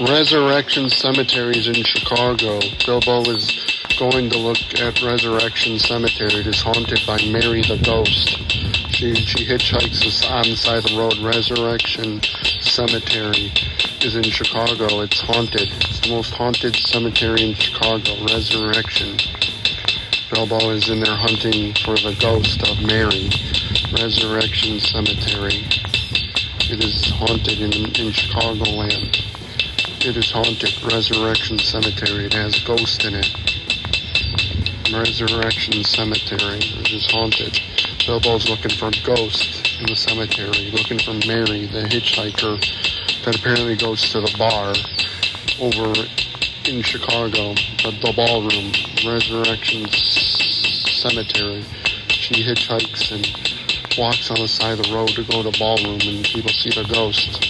Resurrection Cemeteries in Chicago. Bilbo is going to look at Resurrection Cemetery. It is haunted by Mary the Ghost. She hitchhikes on the side of the road. Resurrection Cemetery is in Chicago. It's haunted. It's the most haunted cemetery in Chicago. Resurrection. Bilbo is in there hunting for the ghost of Mary. Resurrection Cemetery. It is haunted in Chicagoland. It is haunted. Resurrection Cemetery. It has ghosts in it. Resurrection Cemetery. It is haunted. Bilbo's looking for ghosts in the cemetery. Looking for Mary, the hitchhiker that apparently goes to the bar over in Chicago. The ballroom. Resurrection Cemetery. She hitchhikes and walks on the side of the road to go to the ballroom, and people see the ghost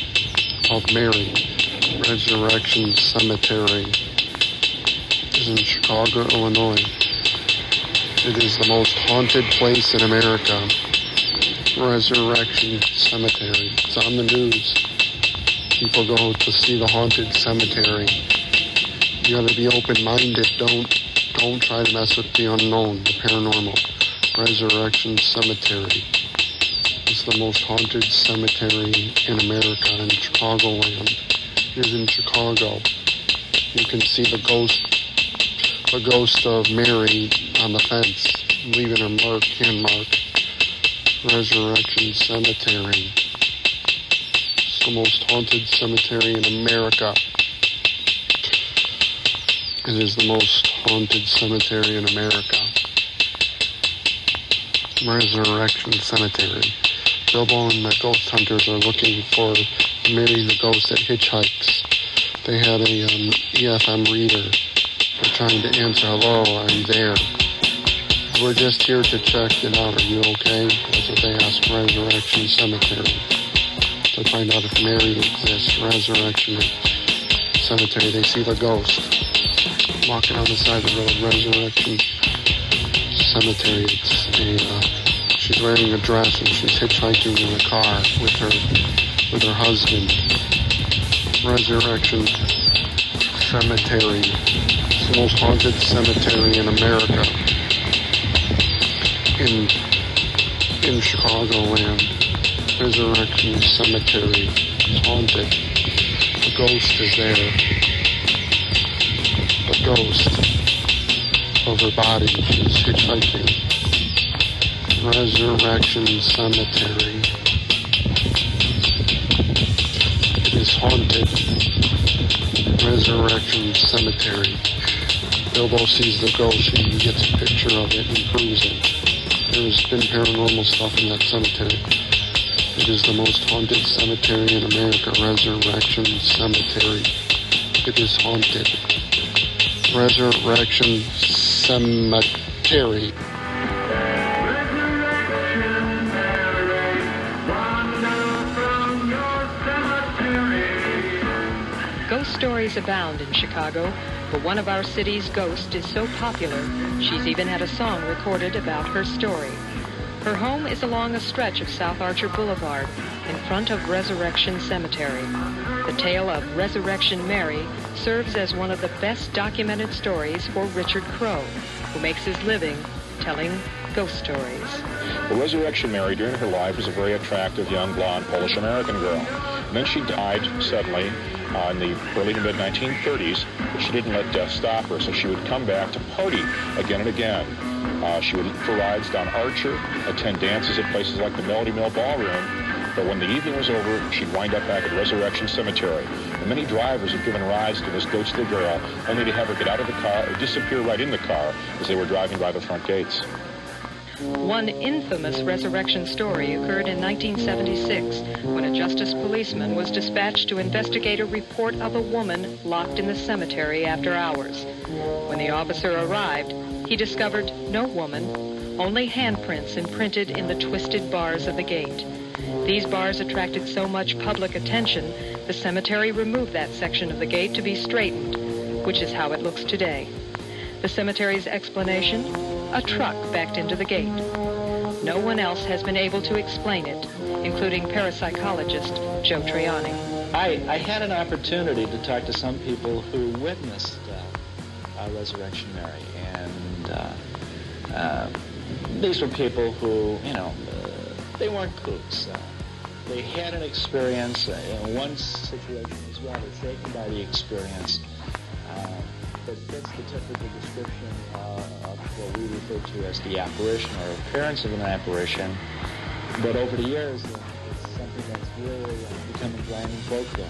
of Mary. Resurrection Cemetery is in Chicago, Illinois. It is the most haunted place in America. Resurrection Cemetery. It's on the news. People go to see the haunted cemetery. You gotta be open-minded. Don't try to mess with the unknown, the paranormal. Resurrection Cemetery. It's the most haunted cemetery in America, in Chicagoland. It is in Chicago. You can see the ghost of Mary on the fence, leaving her hand mark. Resurrection Cemetery. It's the most haunted cemetery in America. It is the most haunted cemetery in America. Resurrection Cemetery. Bilbo and the ghost hunters are looking for Mary the ghost that hitchhikes. They had a EFM reader. They're trying to answer, hello, are you there? We're just here to check it out. Are you okay? That's what they ask. Resurrection Cemetery. To find out if Mary exists. Resurrection Cemetery. They see the ghost walking on the side of the road. Resurrection Cemetery. She's wearing a dress and she's hitchhiking in a car with her husband. Resurrection Cemetery. It's the most haunted cemetery in America. In Chicagoland. Resurrection Cemetery. It's haunted. The ghost is there. The ghost of her body. She's hitchhiking. Resurrection Cemetery. It is haunted. Resurrection Cemetery. Bilbo sees the ghost. He gets a picture of it and proves it. There's been paranormal stuff in that cemetery. It is the most haunted cemetery in America. Resurrection Cemetery. It is haunted. Resurrection Cemetery. Ghost stories abound in Chicago, but one of our city's ghosts is so popular, she's even had a song recorded about her story. Her home is along a stretch of South Archer Boulevard in front of Resurrection Cemetery. The tale of Resurrection Mary serves as one of the best documented stories for Richard Crowe, who makes his living telling ghost stories. Well, Resurrection Mary, during her life, was a very attractive young blonde Polish-American girl. And then she died suddenly in the early to mid-1930s, but she didn't let death stop her, so she would come back to party again and again. She would look for rides down Archer, attend dances at places like the Melody Mill Ballroom, but when the evening was over, she'd wind up back at Resurrection Cemetery. And many drivers had given rides to this ghostly girl, only to have her get out of the car or disappear right in the car as they were driving by the front gates. One infamous resurrection story occurred in 1976 when a justice policeman was dispatched to investigate a report of a woman locked in the cemetery after hours. When the officer arrived, he discovered no woman, only handprints imprinted in the twisted bars of the gate. These bars attracted so much public attention, the cemetery removed that section of the gate to be straightened, which is how it looks today. The cemetery's explanation? A truck backed into the gate. No one else has been able to explain it, including parapsychologist Joe Triani. I had an opportunity to talk to some people who witnessed Resurrection Mary, and these were people who, they weren't kooks. They had an experience. In one situation was rather shaken by the experience that fits the typical description of what we refer to as the apparition or appearance of an apparition. But over the years, it's something that's really become ingrained in folklore.